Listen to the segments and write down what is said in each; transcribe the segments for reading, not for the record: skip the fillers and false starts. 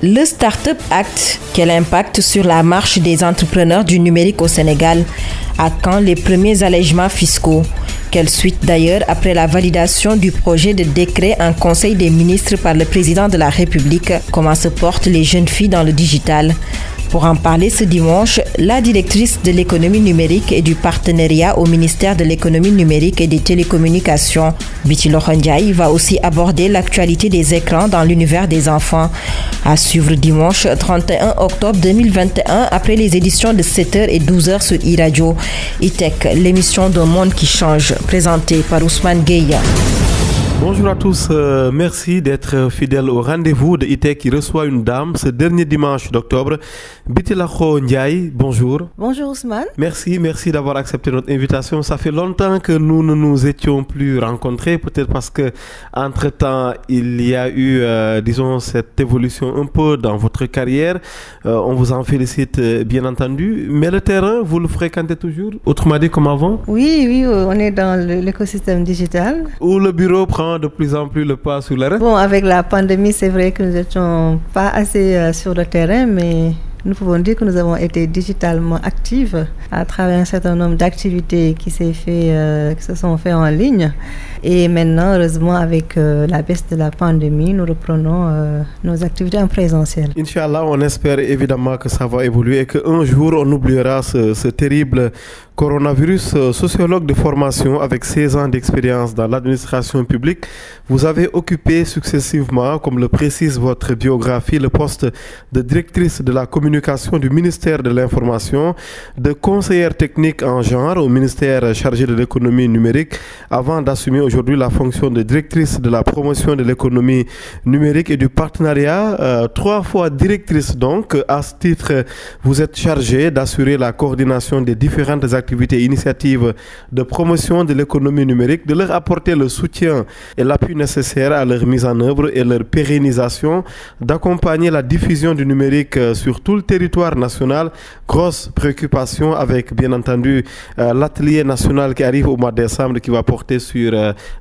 Le Startup Act, quel impact sur la marche des entrepreneurs du numérique au Sénégal? À quand les premiers allègements fiscaux? Quelle suite d'ailleurs après la validation du projet de décret en Conseil des ministres par le président de la République? Comment se portent les jeunes filles dans le digital? Pour en parler ce dimanche, la directrice de l'économie numérique et du partenariat au ministère de l'économie numérique et des télécommunications, Biti Loho Ndiaye, va aussi aborder l'actualité des écrans dans l'univers des enfants. À suivre dimanche 31 octobre 2021 après les éditions de 7h et 12h sur e-radio. E-Tech, l'émission d'un monde qui change, présentée par Ousmane Gueye. Bonjour à tous, merci d'être fidèles au rendez-vous de E-Tech qui reçoit une dame ce dernier dimanche d'octobre. Biti Loho Ndiaye, bonjour. Bonjour Ousmane. Merci d'avoir accepté notre invitation. Ça fait longtemps que nous ne nous étions plus rencontrés, peut-être parce que entre-temps il y a eu, disons, cette évolution un peu dans votre carrière. On vous en félicite bien entendu. Mais le terrain, vous le fréquentez toujours, autrement dit comme avant? Oui, on est dans l'écosystème digital. Où le bureau prend de plus en plus le pas sur le reste. Bon, avec la pandémie, c'est vrai que nous n'étions pas assez sur le terrain, mais nous pouvons dire que nous avons été digitalement actifs à travers un certain nombre d'activités qui se sont faites en ligne. Et maintenant, heureusement, avec la baisse de la pandémie, nous reprenons nos activités en présentiel. Inch'Allah, on espère évidemment que ça va évoluer et qu'un jour, on oubliera ce terrible coronavirus. Sociologue de formation avec 16 ans d'expérience dans l'administration publique, vous avez occupé successivement, comme le précise votre biographie, le poste de directrice de la communication du ministère de l'Information, de conseillère technique en genre au ministère chargé de l'économie numérique, avant d'assumer aujourd'hui la fonction de directrice de la promotion de l'économie numérique et du partenariat. 3 fois directrice donc. À ce titre, vous êtes chargée d'assurer la coordination des différentes activités et initiatives de promotion de l'économie numérique, de leur apporter le soutien et l'appui nécessaire à leur mise en œuvre et leur pérennisation, d'accompagner la diffusion du numérique sur tout le territoire national. Grosse préoccupation avec bien entendu l'atelier national qui arrive au mois de décembre qui va porter sur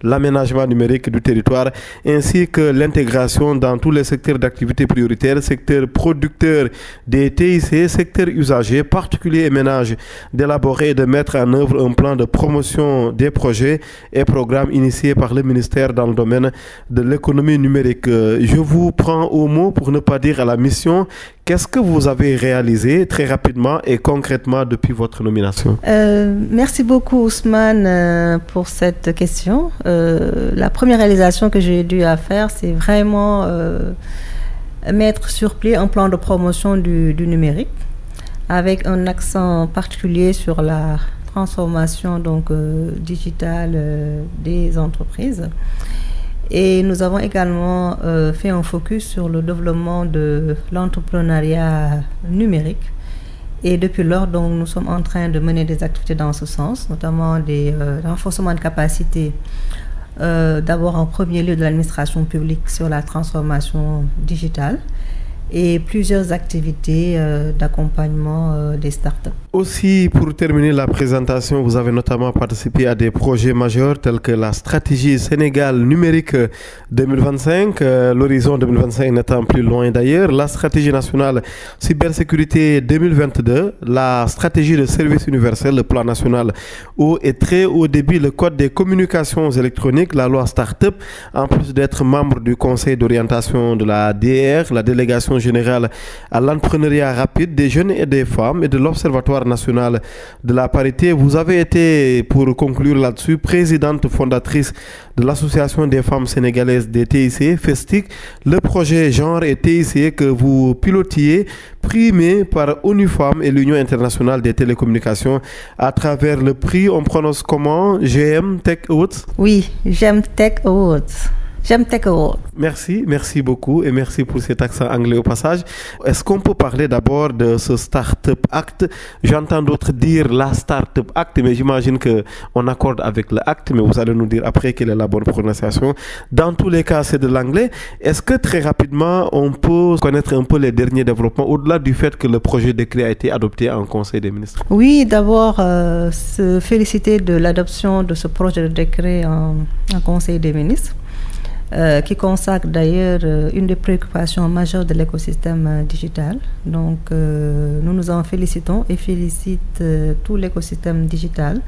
l'aménagement numérique du territoire ainsi que l'intégration dans tous les secteurs d'activité prioritaires, secteur producteur des TIC, secteur usager, particuliers et ménages, d'élaborer et de mettre en œuvre un plan de promotion des projets et programmes initiés par le ministère dans le domaine de l'économie numérique. Je vous prends au mot pour ne pas dire à la mission. Qu'est-ce que vous avez réalisé très rapidement et concrètement depuis votre nomination? Merci beaucoup Ousmane pour cette question. La première réalisation que j'ai dû faire, c'est vraiment mettre sur pied un plan de promotion du numérique avec un accent particulier sur la transformation digitale des entreprises. Et nous avons également fait un focus sur le développement de l'entrepreneuriat numérique. Et depuis lors, donc, nous sommes en train de mener des activités dans ce sens, notamment des renforcements de capacités. D'abord en premier lieu de l'administration publique sur la transformation digitale et plusieurs activités d'accompagnement des startups. Aussi, pour terminer la présentation, vous avez notamment participé à des projets majeurs tels que la stratégie Sénégal numérique 2025, l'horizon 2025 n'étant plus loin d'ailleurs, la stratégie nationale cybersécurité 2022, la stratégie de service universel, le plan national haut et très haut débit, le code des communications électroniques, la loi Startup, en plus d'être membre du conseil d'orientation de la DR, la délégation générale à l'entrepreneuriat rapide des jeunes et des femmes et de l'Observatoire national de la parité. Vous avez été, pour conclure là-dessus, présidente fondatrice de l'Association des femmes sénégalaises des TIC, FESTIC, le projet genre et TIC que vous pilotiez, primé par ONU Femmes et l'Union internationale des télécommunications à travers le prix, on prononce comment? GM Tech Awards? Oui, GM Tech Awards. J'aime Tech Awards. Merci beaucoup et merci pour cet accent anglais au passage. Est-ce qu'on peut parler d'abord de ce Startup Act? J'entends d'autres dire la Startup Act, mais j'imagine qu'on accorde avec le Act, mais vous allez nous dire après quelle est la bonne prononciation. Dans tous les cas, c'est de l'anglais. Est-ce que très rapidement, on peut connaître un peu les derniers développements au-delà du fait que le projet de décret a été adopté en Conseil des ministres? Oui, d'abord, se féliciter de l'adoption de ce projet de décret en Conseil des ministres. qui consacre d'ailleurs une des préoccupations majeures de l'écosystème digital. Donc, nous nous en félicitons et félicite tout l'écosystème digital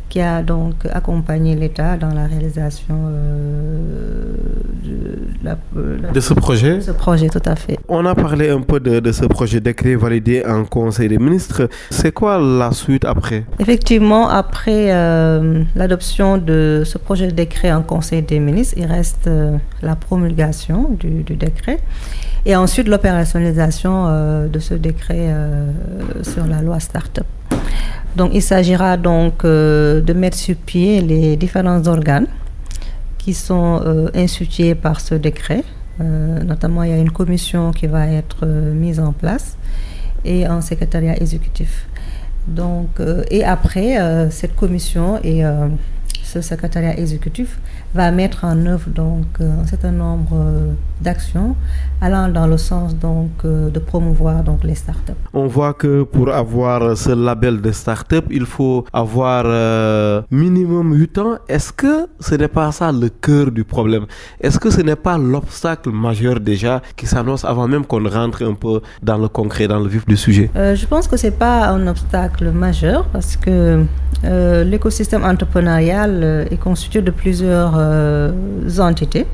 qui a donc accompagné l'État dans la réalisation de ce projet. Ce projet, tout à fait. On a parlé un peu de ce projet décret validé en Conseil des ministres. C'est quoi la suite après? Effectivement, après l'adoption de ce projet de décret en Conseil des ministres, il reste la promulgation du décret et ensuite l'opérationnalisation de ce décret sur la loi Start-up. Donc, il s'agira donc de mettre sur pied les différents organes qui sont institués par ce décret. Notamment, il y a une commission qui va être mise en place et un secrétariat exécutif. Donc, et après, cette commission et ce secrétariat exécutif va mettre en œuvre donc un certain nombre d'actions allant dans le sens donc de promouvoir donc les startups. On voit que pour avoir ce label de start-up, il faut avoir minimum 8 ans. Est-ce que ce n'est pas ça le cœur du problème? Est-ce que ce n'est pas l'obstacle majeur déjà qui s'annonce avant même qu'on rentre un peu dans le concret, dans le vif du sujet? Je pense que ce n'est pas un obstacle majeur parce que l'écosystème entrepreneurial est constitué de plusieurs entités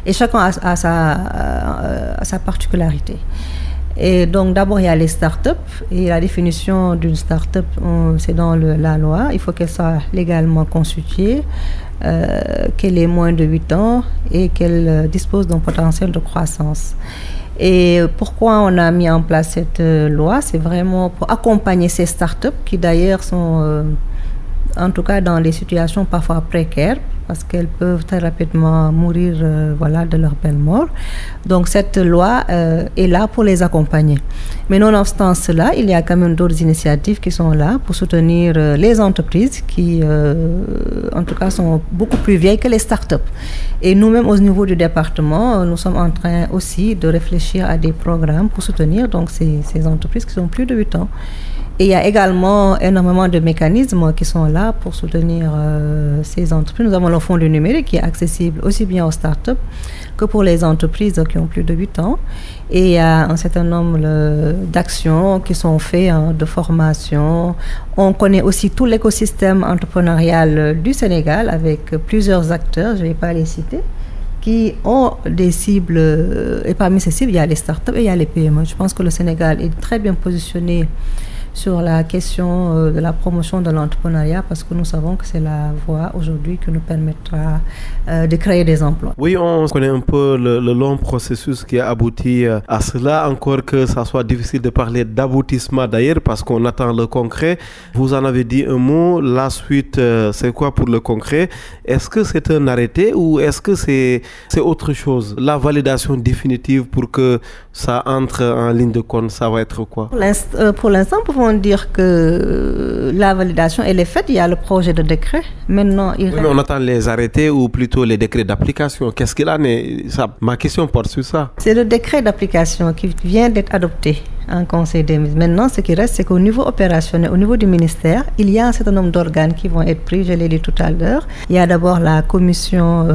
et chacun a sa particularité. Et donc d'abord il y a les startups et la définition d'une startup c'est dans la loi. Il faut qu'elle soit légalement constituée, qu'elle ait moins de 8 ans et qu'elle dispose d'un potentiel de croissance. Et pourquoi on a mis en place cette loi? C'est vraiment pour accompagner ces startups qui d'ailleurs sont en tout cas dans des situations parfois précaires, parce qu'elles peuvent très rapidement mourir de leur belle mort. Donc cette loi est là pour les accompagner. Mais nonobstant cela, il y a quand même d'autres initiatives qui sont là pour soutenir les entreprises qui, en tout cas, sont beaucoup plus vieilles que les startups. Et nous-mêmes, au niveau du département, nous sommes en train aussi de réfléchir à des programmes pour soutenir donc, ces entreprises qui ont plus de 8 ans. Et il y a également énormément de mécanismes qui sont là pour soutenir ces entreprises. Nous avons le fonds du numérique qui est accessible aussi bien aux startups que pour les entreprises qui ont plus de 8 ans. Et il y a un certain nombre d'actions qui sont faites, de formation. On connaît aussi tout l'écosystème entrepreneurial du Sénégal avec plusieurs acteurs, je ne vais pas les citer, qui ont des cibles. Et parmi ces cibles, il y a les startups et il y a les PME. Je pense que le Sénégal est très bien positionné sur la question de la promotion de l'entrepreneuriat parce que nous savons que c'est la voie aujourd'hui qui nous permettra de créer des emplois. Oui, on connaît un peu le long processus qui a abouti à cela, encore que ça soit difficile de parler d'aboutissement d'ailleurs parce qu'on attend le concret. Vous en avez dit un mot, la suite c'est quoi pour le concret? Est-ce que c'est un arrêté ou est-ce que c'est autre chose? La validation définitive pour que ça entre en ligne de compte, ça va être quoi? Pour l'instant, nous pouvons dire que la validation elle est faite, il y a le projet de décret. Maintenant, mais on attend les arrêtés ou plutôt les décrets d'application. Qu'est-ce qu'il en est? Ma question porte sur ça. C'est le décret d'application qui vient d'être adopté en Conseil des ministres. Maintenant, ce qui reste, c'est qu'au niveau opérationnel, au niveau du ministère, il y a un certain nombre d'organes qui vont être pris, je l'ai dit tout à l'heure. Il y a d'abord la commission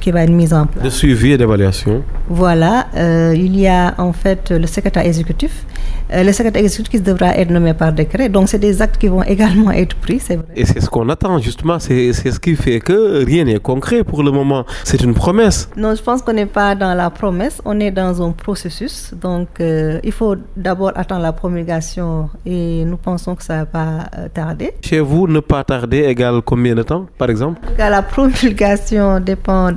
qui va être mise en place. De suivi et d'évaluation. Voilà. Il y a en fait le secrétaire exécutif. Le secrétaire exécutif qui devra être nommé par décret. Donc, c'est des actes qui vont également être pris, c'est vrai. Et c'est ce qu'on attend, justement. C'est ce qui fait que rien n'est concret pour le moment. C'est une promesse. Non, je pense qu'on n'est pas dans la promesse. On est dans un processus. Donc, il faut d'abord attendre la promulgation et nous pensons que ça ne va pas tarder. Chez vous, ne pas tarder égale combien de temps, par exemple? La promulgation dépend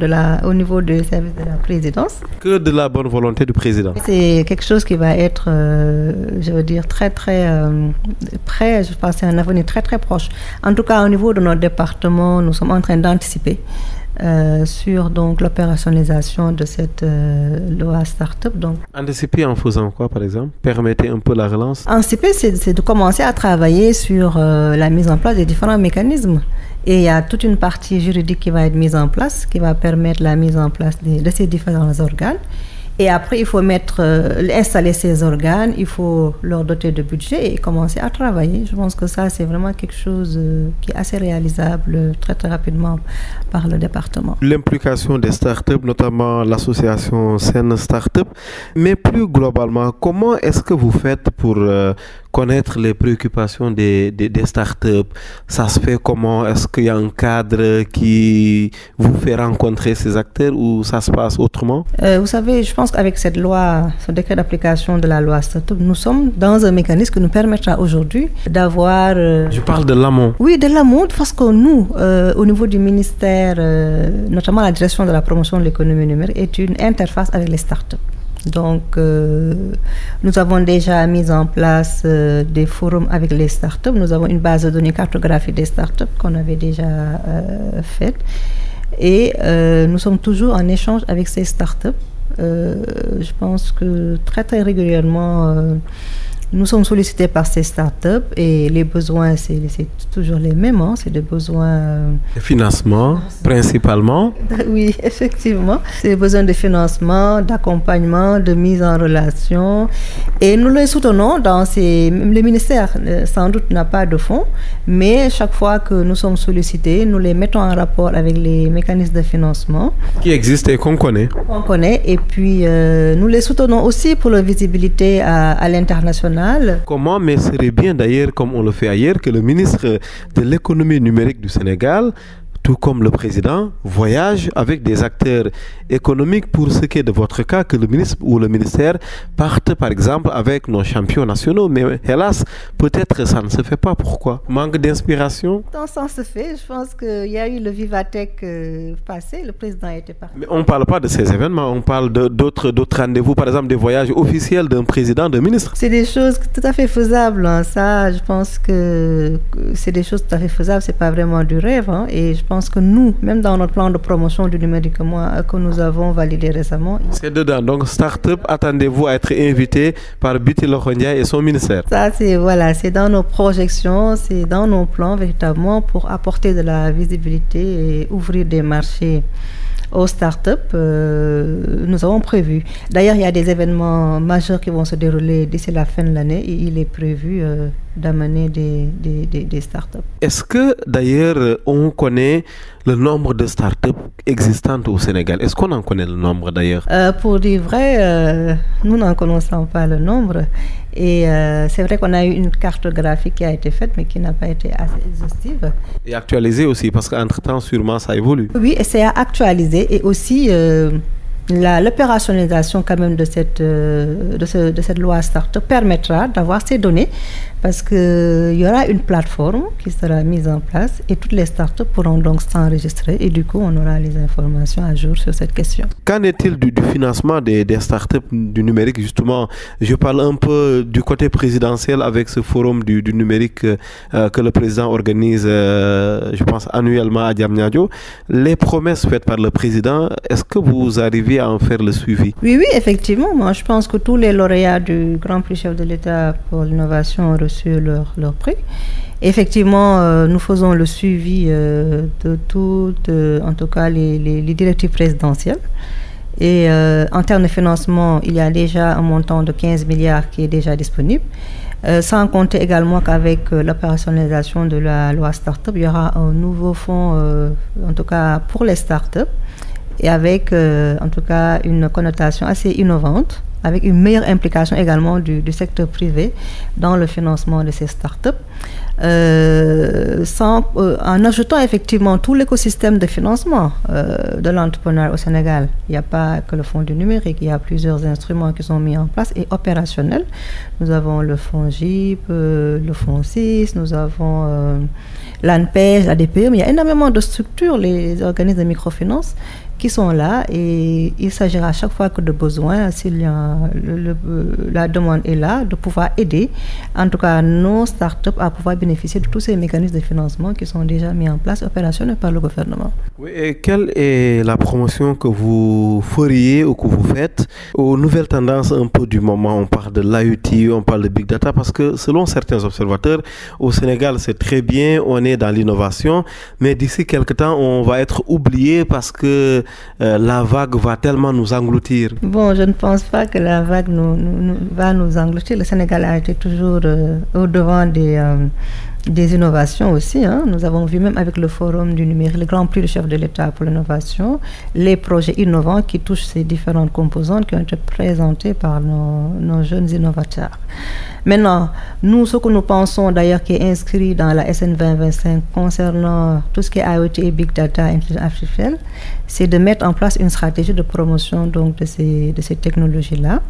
au niveau du service de la présidence. Que de la bonne volonté du président. C'est quelque chose qui va être, je veux dire, très près. Je pense que c'est un avenir très très proche. En tout cas, au niveau de notre département, nous sommes en train d'anticiper sur donc l'opérationnalisation de cette loi Start-up. Donc, anticiper en faisant quoi, par exemple? Permettez un peu la relance. Anticiper, c'est de commencer à travailler sur la mise en place des différents mécanismes. Et il y a toute une partie juridique qui va être mise en place, qui va permettre la mise en place de ces différents organes. Et après, il faut installer ces organes, il faut leur doter de budget et commencer à travailler. Je pense que ça, c'est vraiment quelque chose qui est assez réalisable très très rapidement par le département. L'implication des startups, notamment l'association Sen Startup, mais plus globalement, comment est-ce que vous faites pour connaître les préoccupations des startups? Ça se fait comment? Est-ce qu'il y a un cadre qui vous fait rencontrer ces acteurs ou ça se passe autrement? Vous savez, je pense qu'avec cette loi, ce décret d'application de la loi Startup, nous sommes dans un mécanisme qui nous permettra aujourd'hui d'avoir... Je parle de l'amont. Oui, de l'amont, parce que nous, au niveau du ministère, notamment la direction de la promotion de l'économie numérique, est une interface avec les startups. Donc, nous avons déjà mis en place des forums avec les startups. Nous avons une base de données cartographique des startups qu'on avait déjà faite. Et nous sommes toujours en échange avec ces startups. Je pense que très très régulièrement, nous sommes sollicités par ces startups et les besoins, c'est toujours les mêmes. Hein, c'est des besoins... Financement, principalement. Oui, effectivement. C'est des besoins de financement, d'accompagnement, de mise en relation. Et nous les soutenons dans ces... Le ministère, sans doute, n'a pas de fonds, mais chaque fois que nous sommes sollicités, nous les mettons en rapport avec les mécanismes de financement. Qui existent et qu'on connaît. Qu'on connaît. Et puis, nous les soutenons aussi pour leur visibilité à l'international. Comment, mais ce serait bien d'ailleurs, comme on le fait ailleurs, que le ministre de l'économie numérique du Sénégal, tout comme le président, voyage avec des acteurs économiques pour ce qui est de votre cas, que le ministre ou le ministère parte par exemple avec nos champions nationaux. Mais hélas, peut-être ça ne se fait pas. Pourquoi? Manque d'inspiration? Non, ça se fait. Je pense qu'il y a eu le Vivatech passé, le président était parti. Mais on ne parle pas de ces événements, on parle d'autres rendez-vous, par exemple des voyages officiels d'un président, d'un ministre. C'est des choses tout à fait faisables. Hein. Ça, je pense que c'est des choses tout à fait faisables. C'est pas vraiment du rêve. Hein. Et je pense que nous, même dans notre plan de promotion du numérique que nous avons validé récemment... C'est dedans. Donc, start-up, attendez-vous à être invité par Biti Lokhondia et son ministère. Ça, c'est dans nos projections, c'est dans nos plans véritablement pour apporter de la visibilité et ouvrir des marchés aux startups. Nous avons prévu. D'ailleurs, il y a des événements majeurs qui vont se dérouler d'ici la fin de l'année et il est prévu d'amener des startups. Est-ce que d'ailleurs on connaît le nombre de startups existantes au Sénégal? Est-ce qu'on en connaît le nombre d'ailleurs? Pour dire vrai, nous n'en connaissons pas le nombre. Et c'est vrai qu'on a eu une cartographie qui a été faite, mais qui n'a pas été assez exhaustive. Et actualisée aussi, parce qu'entre-temps, sûrement, ça évolue. Oui, et c'est à actualiser. Et aussi, l'opérationnalisation quand même de cette loi Startup permettra d'avoir ces données, parce qu'il y aura une plateforme qui sera mise en place et toutes les startups pourront donc s'enregistrer et du coup on aura les informations à jour sur cette question. Qu'en est-il du financement des startups du numérique? Justement, je parle un peu du côté présidentiel avec ce forum du numérique que le président organise, je pense, annuellement à Diamniadio. Les promesses faites par le président, est-ce que vous arrivez à en faire le suivi? Oui, effectivement. Moi, je pense que tous les lauréats du Grand Prix chef de l'État pour l'innovation ont reçu leur prix. Effectivement, nous faisons le suivi de toutes, en tout cas, les directives présidentielles. Et en termes de financement, il y a déjà un montant de 15 milliards qui est déjà disponible. Sans compter également qu'avec l'opérationnalisation de la loi Startup, il y aura un nouveau fonds, en tout cas pour les startups, et avec en tout cas une connotation assez innovante, avec une meilleure implication également du secteur privé dans le financement de ces startups, en ajoutant effectivement tout l'écosystème de financement de l'entrepreneur au Sénégal. Il n'y a pas que le fonds du numérique, il y a plusieurs instruments qui sont mis en place et opérationnels. Nous avons le fonds GIP, le fonds 6, nous avons l'ANPEJ, la DPE, mais il y a énormément de structures, les organismes de microfinance qui sont là et il s'agira à chaque fois que de besoin, si la demande est là, de pouvoir aider en tout cas nos startups à pouvoir bénéficier de tous ces mécanismes de financement qui sont déjà mis en place, opérationnels par le gouvernement. Oui, et quelle est la promotion que vous feriez ou que vous faites aux nouvelles tendances un peu du moment? On parle de l'IoT, on parle de Big Data, parce que selon certains observateurs, au Sénégal c'est très bien, on est dans l'innovation, mais d'ici quelques temps on va être oublié parce que la vague va tellement nous engloutir? Bon, je ne pense pas que la vague va nous engloutir. Le Sénégal a été toujours au-devant des innovations aussi. Hein. Nous avons vu même avec le Forum du numérique, le Grand Prix du chef de l'État pour l'innovation, les projets innovants qui touchent ces différentes composantes qui ont été présentés par nos jeunes innovateurs. Maintenant, nous, ce que nous pensons d'ailleurs qui est inscrit dans la SN 2025 concernant tout ce qui est IoT et Big Data, intelligence artificielle, c'est de mettre en place une stratégie de promotion donc, de ces technologies-là.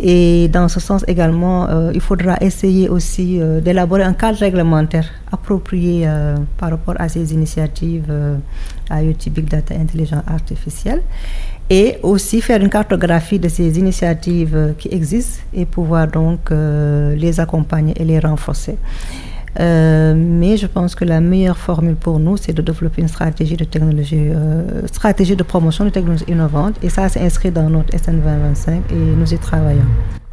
Et dans ce sens également, il faudra essayer aussi d'élaborer un cadre réglementaire approprié par rapport à ces initiatives IoT, Big Data, intelligence artificielle. Et aussi faire une cartographie de ces initiatives qui existent et pouvoir donc les accompagner et les renforcer. Mais je pense que la meilleure formule pour nous, c'est de développer une stratégie de technologie, stratégie de promotion de technologies innovantes. Et ça, c'est inscrit dans notre SN 2025 et nous y travaillons.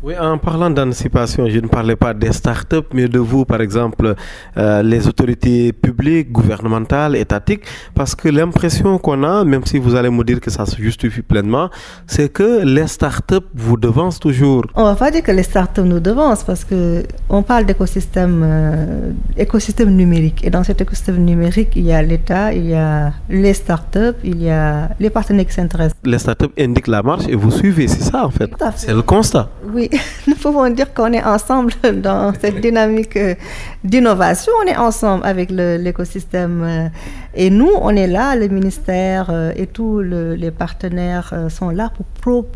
Oui, en parlant d'anticipation, je ne parlais pas des startups, mais de vous, par exemple, les autorités publiques, gouvernementales, étatiques, parce que l'impression qu'on a, même si vous allez me dire que ça se justifie pleinement, c'est que les startups vous devancent toujours. On ne va pas dire que les startups nous devancent, parce qu'on parle d'écosystème écosystème numérique. Et dans cet écosystème numérique, il y a l'État, il y a les startups, il y a les partenaires qui s'intéressent. Les startups indiquent la marche et vous suivez, c'est ça en fait. C'est le constat. Oui, nous pouvons dire qu'on est ensemble dans cette dynamique d'innovation. On est ensemble avec l'écosystème. Et nous, on est là, le ministère et tous les partenaires sont là pour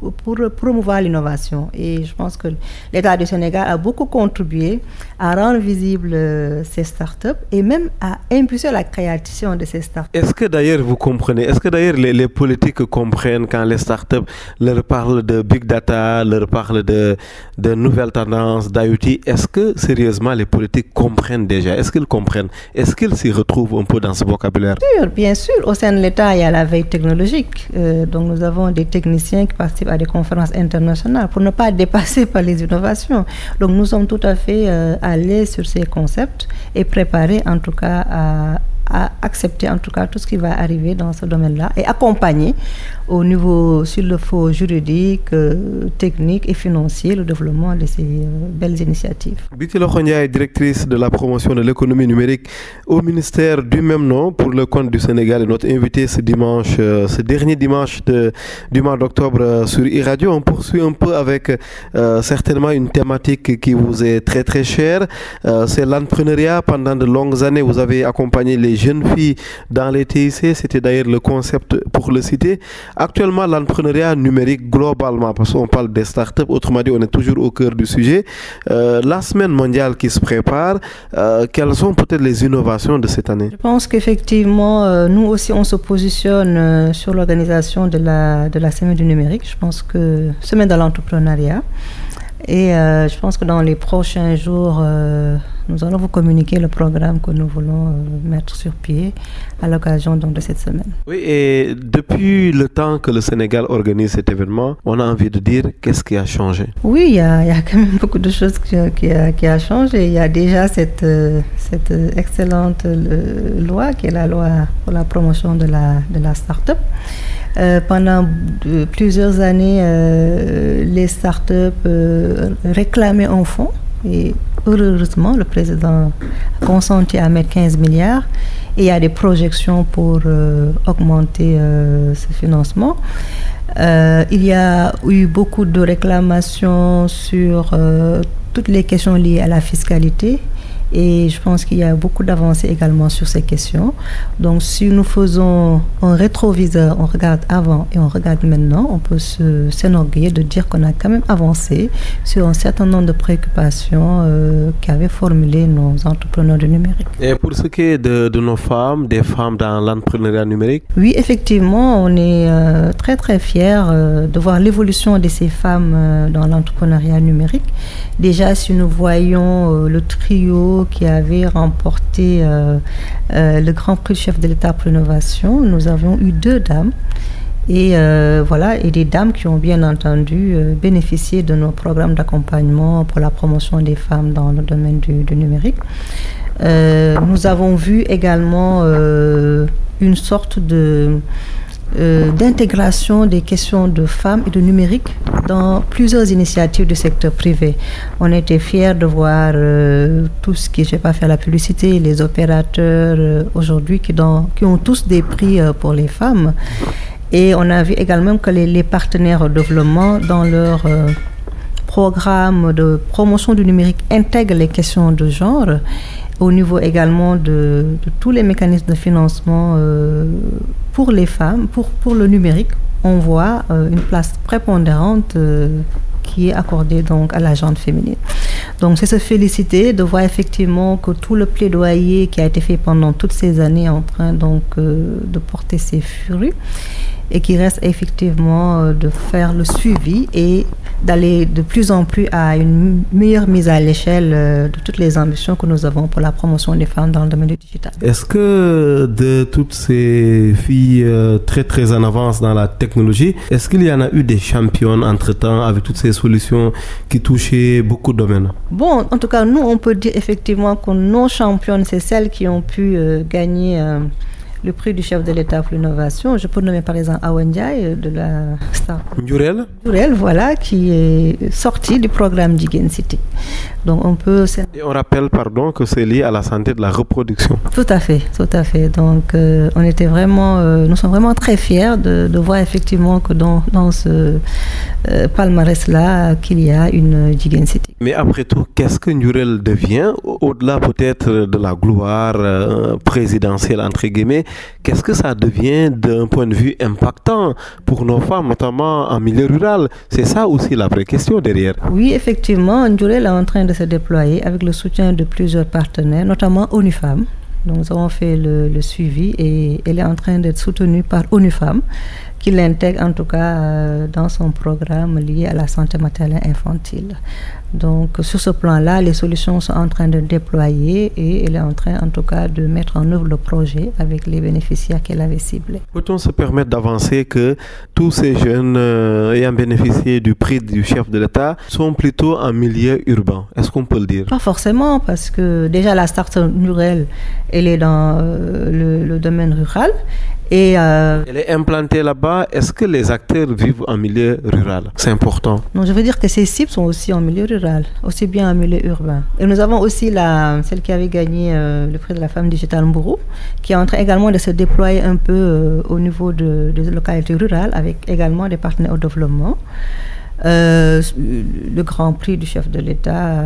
promouvoir l'innovation. Et je pense que l'État du Sénégal a beaucoup contribué à rendre visible ces startups et même à impulser la création de ces startups. Est-ce que d'ailleurs vous comprenez, est-ce que d'ailleurs les politiques comprennent quand les startups leur parlent de big data, leur parlent de nouvelles tendances, d'IoT? Est-ce que sérieusement les politiques comprennent déjà? Est-ce qu'ils comprennent? Est-ce qu'ils s'y retrouvent un peu dans ce vocabulaire? Bien sûr. Au sein de l'État, il y a la veille technologique. Donc nous avons des techniciens qui participent à des conférences internationales pour ne pas dépasser par les innovations. Donc nous sommes tout à fait à l'aise sur ces concepts et préparés en tout cas à accepter en tout cas tout ce qui va arriver dans ce domaine-là et accompagner au niveau, s'il le faut, juridique, technique et financier, le développement de ces belles initiatives. Biti Lokhondia est directrice de la promotion de l'économie numérique au ministère du même nom pour le compte du Sénégal et notre invité ce dimanche, ce dernier dimanche du mois d'octobre sur e-radio. On poursuit un peu avec certainement une thématique qui vous est très très chère, c'est l'entrepreneuriat. Pendant de longues années, vous avez accompagné les jeunes filles dans les TIC, c'était d'ailleurs le concept pour le citer. Actuellement, l'entrepreneuriat numérique globalement, parce qu'on parle des startups, autrement dit, on est toujours au cœur du sujet. La semaine mondiale qui se prépare, quelles sont peut-être les innovations de cette année? Je pense qu'effectivement, nous aussi, on se positionne sur l'organisation de la semaine du numérique. Je pense que semaine de l'entrepreneuriat. Et je pense que dans les prochains jours, nous allons vous communiquer le programme que nous voulons mettre sur pied à l'occasion de cette semaine. Oui, et depuis le temps que le Sénégal organise cet événement, on a envie de dire qu'est-ce qui a changé? Oui, il y a quand même beaucoup de choses qui a changé. Il y a déjà cette excellente loi qui est la loi pour la promotion de la start-up. Pendant plusieurs années, les startups réclamaient un fonds et heureusement, le président a consenti à mettre 15 milliards et il y a des projections pour augmenter ce financement. Il y a eu beaucoup de réclamations sur toutes les questions liées à la fiscalité. Et je pense qu'il y a beaucoup d'avancées également sur ces questions. Donc, si nous faisons un rétroviseur, on regarde avant et on regarde maintenant, on peut s'enorgueillir de dire qu'on a quand même avancé sur un certain nombre de préoccupations qu'avaient formulées nos entrepreneurs du numérique. Et pour ce qui est de nos femmes, des femmes dans l'entrepreneuriat numérique? Oui, effectivement, on est très très fiers de voir l'évolution de ces femmes dans l'entrepreneuriat numérique. Déjà, si nous voyons le trio qui avait remporté le Grand Prix du chef de l'État pour l'innovation, nous avions eu 2 dames et voilà, et des dames qui ont bien entendu bénéficié de nos programmes d'accompagnement pour la promotion des femmes dans le domaine du numérique. Nous avons vu également une sorte de d'intégration des questions de femmes et de numérique dans plusieurs initiatives du secteur privé. On était fiers de voir tout ce qui, je ne vais pas faire la publicité, les opérateurs aujourd'hui qui ont tous des prix pour les femmes. Et on a vu également que les partenaires au développement, dans leur programme de promotion du numérique, intègrent les questions de genre. Au niveau également de tous les mécanismes de financement pour les femmes, pour le numérique, on voit une place prépondérante qui est accordée donc à la gente féminine. Donc c'est se féliciter de voir effectivement que tout le plaidoyer qui a été fait pendant toutes ces années est en train donc de porter ses fruits, et qui reste effectivement de faire le suivi et d'aller de plus en plus à une meilleure mise à l'échelle de toutes les ambitions que nous avons pour la promotion des femmes dans le domaine du digital. Est-ce que de toutes ces filles très très en avance dans la technologie, est-ce qu'il y en a eu des championnes entre-temps avec toutes ces solutions qui touchaient beaucoup de domaines? Bon, en tout cas, nous, on peut dire effectivement que nos championnes, c'est celles qui ont pu gagner le prix du chef de l'État pour l'innovation. Je peux nommer par exemple Awa Ndiaye de la Star. Njurel, voilà, qui est sortie du programme Jigéen City. Donc on peut... Et on rappelle, pardon, que c'est lié à la santé de la reproduction. Tout à fait, tout à fait. Donc on était vraiment, nous sommes vraiment très fiers de voir effectivement que dans ce palmarès-là, qu'il y a une Jigéen City. Mais après tout, qu'est-ce que Njurel devient, au-delà peut-être de la gloire présidentielle, entre guillemets, qu'est-ce que ça devient d'un point de vue impactant pour nos femmes, notamment en milieu rural? C'est ça aussi la vraie question derrière. Oui, effectivement, Njurel est en train de se déployer avec le soutien de plusieurs partenaires, notamment ONU Femmes. Donc, nous avons fait le suivi et elle est en train d'être soutenue par ONU Femmes, qui l'intègre en tout cas dans son programme lié à la santé maternelle infantile. Donc sur ce plan-là, les solutions sont en train de déployer et elle est en train en tout cas de mettre en œuvre le projet avec les bénéficiaires qu'elle avait ciblés. Peut-on se permettre d'avancer que tous ces jeunes ayant bénéficié du prix du chef de l'État sont plutôt en milieu urbain? Est-ce qu'on peut le dire? Pas forcément, parce que déjà la start-up Njurel, elle est dans le domaine rural. Et elle est implantée là-bas. Est-ce que les acteurs vivent en milieu rural? C'est important. Non, je veux dire que ces cibles sont aussi en milieu rural, aussi bien en milieu urbain. Et nous avons aussi celle qui avait gagné le prix de la femme digitale Mbourou, qui est en train également de se déployer un peu au niveau des localités rurales, avec également des partenaires au développement. Le grand prix du chef de l'État,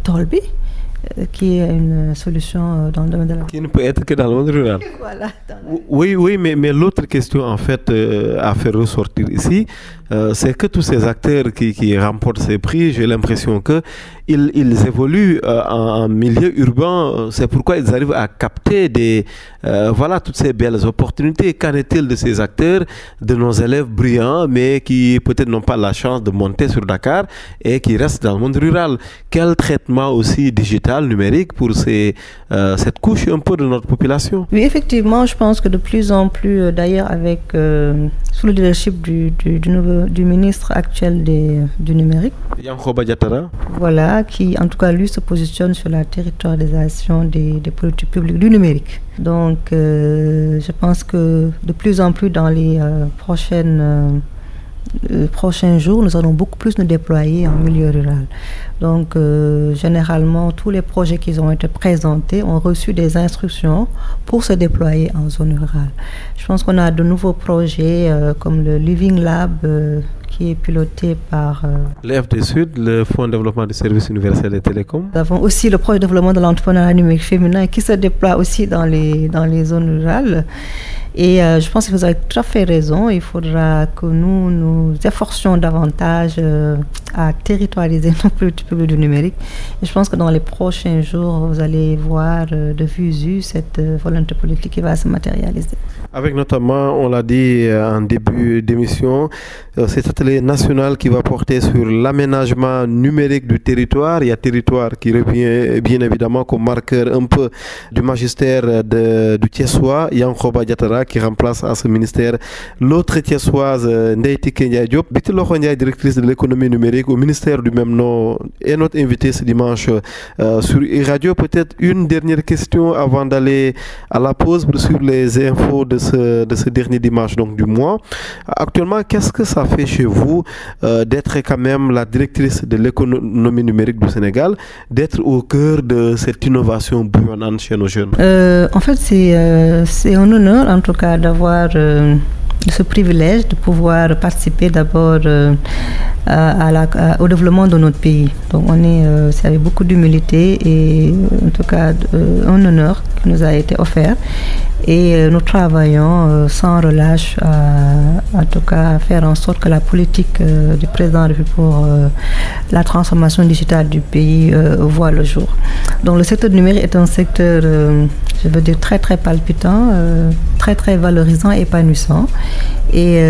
Tolbi, qui est une solution dans le domaine de la... Qui ne peut être que dans le monde rural. Voilà. Oui, mais l'autre question en fait à faire ressortir ici, c'est que tous ces acteurs qui remportent ces prix, j'ai l'impression qu'ils évoluent en milieu urbain. C'est pourquoi ils arrivent à capter toutes ces belles opportunités. Qu'en est-il de ces acteurs, de nos élèves brillants, mais qui peut-être n'ont pas la chance de monter sur Dakar et qui restent dans le monde rural? Quel traitement aussi digital, numérique pour cette couche un peu de notre population? Oui, effectivement, je pense que de plus en plus, d'ailleurs avec sous le leadership du ministre actuel du numérique, Yankhoba Diattara, voilà, qui en tout cas lui se positionne sur la territorialisation des politiques publiques du numérique. Donc je pense que de plus en plus dans les prochains jours, nous allons beaucoup plus nous déployer en milieu rural. Donc, généralement, tous les projets qui ont été présentés ont reçu des instructions pour se déployer en zone rurale. Je pense qu'on a de nouveaux projets comme le Living Lab qui est piloté par... l'EFD Sud, le Fonds de développement des services universels et télécoms. Nous avons aussi le projet de développement de l'entrepreneuriat numérique féminin qui se déploie aussi dans les zones rurales. Et je pense que vous avez tout à fait raison. Il faudra que nous efforcions davantage à territorialiser nos politiques publiques du numérique. Et je pense que dans les prochains jours, vous allez voir de visu cette volonté politique qui va se matérialiser. Avec notamment, on l'a dit en début d'émission, cet atelier national qui va porter sur l'aménagement numérique du territoire. Il y a territoire qui revient bien évidemment comme marqueur un peu du magistère du Thiessois, Yankhoba Diattara, Camara qui remplace à ce ministère l'autre Thiessoise Ndeye Kenya Diop. Biti Loxo Ndiaye, directrice de l'économie numérique au ministère du même nom, est notre invitée ce dimanche sur iRadio. Peut-être une dernière question avant d'aller à la pause sur les infos de ce dernier dimanche donc du mois. Actuellement, qu'est-ce que ça fait chez vous d'être quand même la directrice de l'économie numérique du Sénégal, d'être au cœur de cette innovation bouillonnante chez nos jeunes? En fait, c'est un honneur en tout cas d'avoir ce privilège de pouvoir participer d'abord au développement de notre pays. Donc c'est avec beaucoup d'humilité et en tout cas un honneur qui nous a été offert. Et nous travaillons sans relâche en tout cas à faire en sorte que la politique du président pour la transformation digitale du pays voit le jour. Donc le secteur numérique est un secteur, je veux dire, très très palpitant, très très valorisant, épanouissant. Et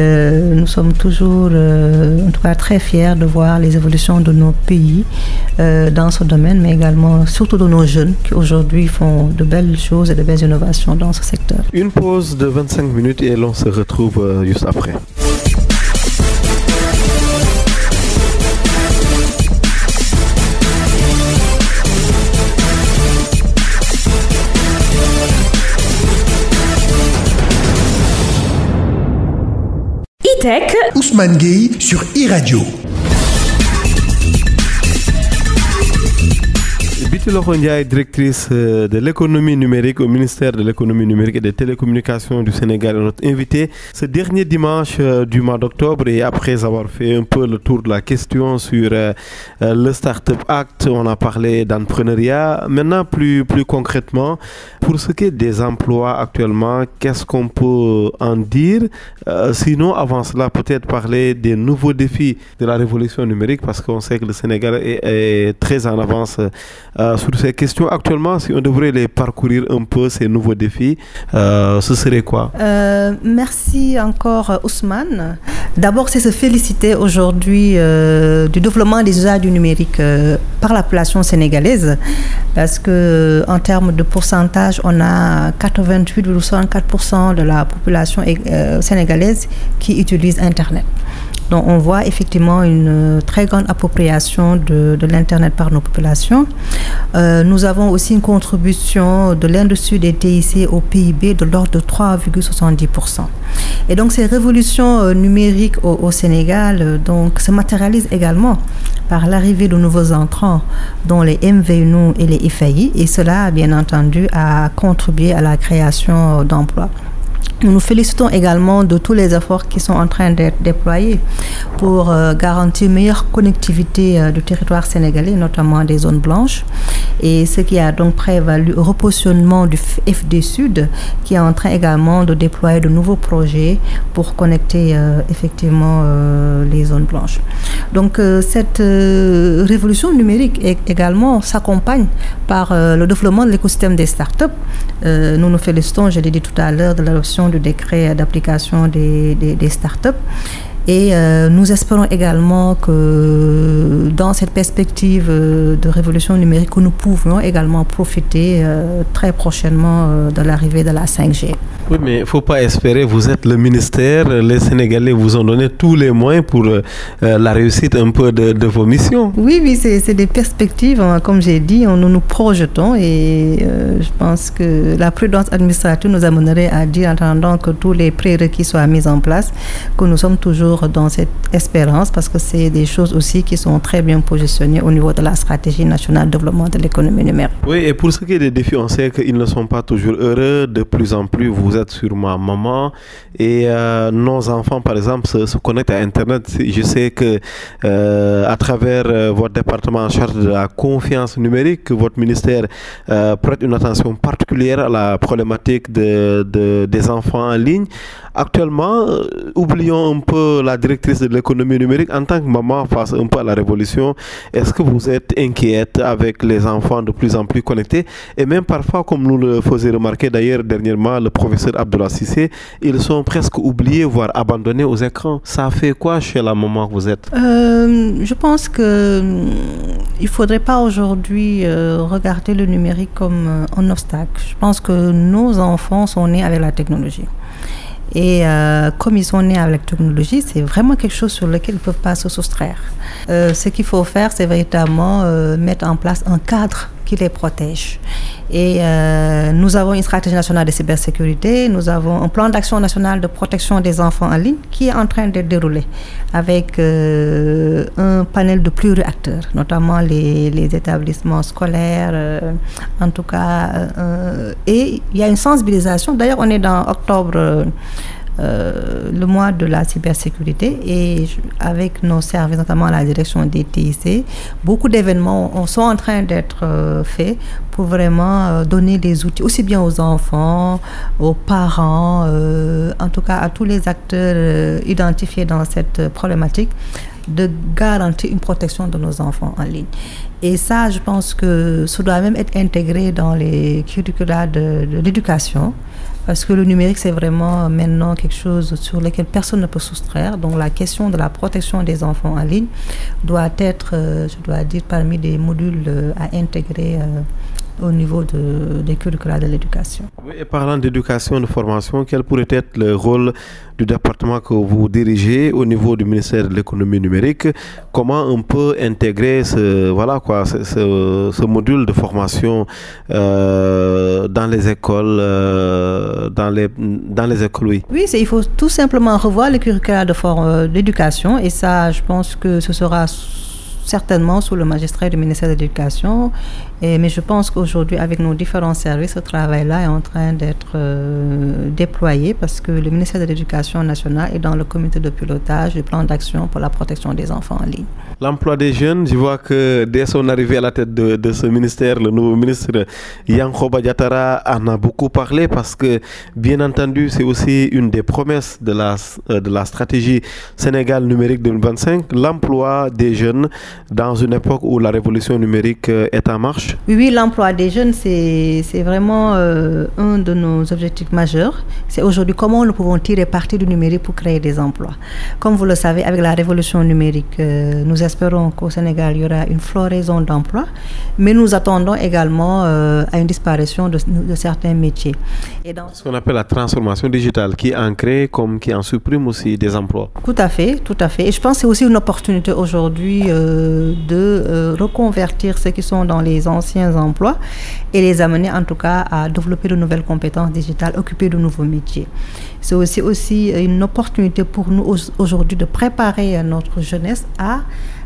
nous sommes toujours, en tout cas, très fiers de voir les évolutions de nos pays dans ce domaine, mais également, surtout de nos jeunes qui aujourd'hui font de belles choses et de belles innovations dans ce secteur. Une pause de 25 minutes et l'on se retrouve juste après. E-Tech, Ousmane Gueye sur iRadio. Biti Loxo Ndiaye, directrice de l'économie numérique au ministère de l'économie numérique et des télécommunications du Sénégal, est notre invitée ce dernier dimanche du mois d'octobre. Et après avoir fait un peu le tour de la question sur le Startup Act, on a parlé d'entrepreneuriat. Maintenant, plus concrètement, pour ce qui est des emplois actuellement, qu'est-ce qu'on peut en dire? Sinon, avant cela, peut-être parler des nouveaux défis de la révolution numérique, parce qu'on sait que le Sénégal est très en avance sur ces questions. Actuellement, si on devrait les parcourir un peu, ces nouveaux défis, ce serait quoi? Merci encore Ousmane. D'abord, c'est se féliciter aujourd'hui du développement des usages du numérique par la population sénégalaise, parce que en termes de pourcentage, on a 88,64% de la population sénégalaise qui utilise Internet. Donc on voit effectivement une très grande appropriation de l'Internet par nos populations. Nous avons aussi une contribution de l'industrie des TIC au PIB de l'ordre de 3,70%. Et donc ces révolutions numériques au Sénégal donc, se matérialisent également par l'arrivée de nouveaux entrants, dont les MVNO et les FAI, et cela, bien entendu, a contribué à la création d'emplois. Nous nous félicitons également de tous les efforts qui sont en train d'être déployés pour garantir une meilleure connectivité du territoire sénégalais, notamment des zones blanches. Et ce qui a donc prévalu au repositionnement du FD Sud, qui est en train également de déployer de nouveaux projets pour connecter effectivement les zones blanches. Donc cette révolution numérique également s'accompagne par le développement de l'écosystème des startups. Nous nous félicitons, je l'ai dit tout à l'heure, de l'adoption du décret d'application des startups. Et nous espérons également que dans cette perspective de révolution numérique, que nous pouvons également profiter très prochainement de l'arrivée de la 5G. Oui, mais il ne faut pas espérer, vous êtes le ministère, les Sénégalais vous ont donné tous les moyens pour la réussite un peu de vos missions. Oui, c'est des perspectives, comme j'ai dit, nous nous projetons et je pense que la prudence administrative nous amènerait à dire, en attendant que tous les prérequis soient mis en place, que nous sommes toujours dans cette espérance, parce que c'est des choses aussi qui sont très bien positionnées au niveau de la stratégie nationale de développement de l'économie numérique. Oui, et pour ce qui est des défis, on sait qu'ils ne sont pas toujours heureux, de plus en plus vous êtes sûrement maman et nos enfants par exemple se connectent à Internet. Je sais que à travers votre département en charge de la confiance numérique, votre ministère prête une attention particulière à la problématique des enfants en ligne. Actuellement, oublions un peu la directrice de l'économie numérique. En tant que maman face un peu à la révolution, est-ce que vous êtes inquiète avec les enfants de plus en plus connectés? Et même parfois, comme nous le faisait remarquer d'ailleurs dernièrement le professeur Abdoulaye Cissé, ils sont presque oubliés, voire abandonnés aux écrans. Ça fait quoi chez la maman que vous êtes? Je pense qu'il ne faudrait pas aujourd'hui regarder le numérique comme un obstacle. Je pense que nos enfants sont nés avec la technologie. Et comme ils sont nés avec la technologie, c'est vraiment quelque chose sur lequel ils ne peuvent pas se soustraire. Ce qu'il faut faire, c'est véritablement mettre en place un cadre qui les protège. Et nous avons une stratégie nationale de cybersécurité, nous avons un plan d'action national de protection des enfants en ligne qui est en train d'être déroulé avec un panel de plusieurs acteurs, notamment les établissements scolaires, en tout cas. Et il y a une sensibilisation. D'ailleurs, on est dans octobre, le mois de la cybersécurité, et avec nos services, notamment la direction des TIC, beaucoup d'événements sont en train d'être faits pour vraiment donner des outils aussi bien aux enfants, aux parents, en tout cas à tous les acteurs identifiés dans cette problématique, de garantir une protection de nos enfants en ligne. Et ça, je pense que ça doit même être intégré dans les curricula de l'éducation, parce que le numérique, c'est vraiment maintenant quelque chose sur lequel personne ne peut soustraire. Donc la question de la protection des enfants en ligne doit être, je dois dire, parmi des modules à intégrer au niveau des curricula de l'éducation. Oui, et parlant d'éducation, de formation, quel pourrait être le rôle du département que vous dirigez au niveau du ministère de l'économie numérique? Comment on peut intégrer ce module de formation dans les écoles, dans les écoles, oui? Oui, il faut tout simplement revoir les curricula d'éducation, et ça, je pense que ce sera certainement sous le magistrat du ministère de l'Éducation. Mais je pense qu'aujourd'hui, avec nos différents services, ce travail-là est en train d'être déployé, parce que le ministère de l'Éducation nationale est dans le comité de pilotage du plan d'action pour la protection des enfants en ligne. L'emploi des jeunes, je vois que dès son arrivée à la tête de ce ministère, le nouveau ministre Yankhoba Diattara en a beaucoup parlé, parce que, bien entendu, c'est aussi une des promesses de la stratégie Sénégal numérique 2025, l'emploi des jeunes dans une époque où la révolution numérique est en marche. Oui, l'emploi des jeunes, c'est vraiment un de nos objectifs majeurs. C'est aujourd'hui comment nous pouvons tirer parti du numérique pour créer des emplois. Comme vous le savez, avec la révolution numérique, nous espérons qu'au Sénégal, il y aura une floraison d'emplois, mais nous attendons également à une disparition de certains métiers. Et dans ce qu'on appelle la transformation digitale, qui en crée comme qui en supprime aussi des emplois. Tout à fait, tout à fait. Et je pense que c'est aussi une opportunité aujourd'hui de reconvertir ceux qui sont dans les anciens emplois et les amener en tout cas à développer de nouvelles compétences digitales, occuper de nouveaux métiers. C'est aussi une opportunité pour nous aujourd'hui de préparer notre jeunesse à,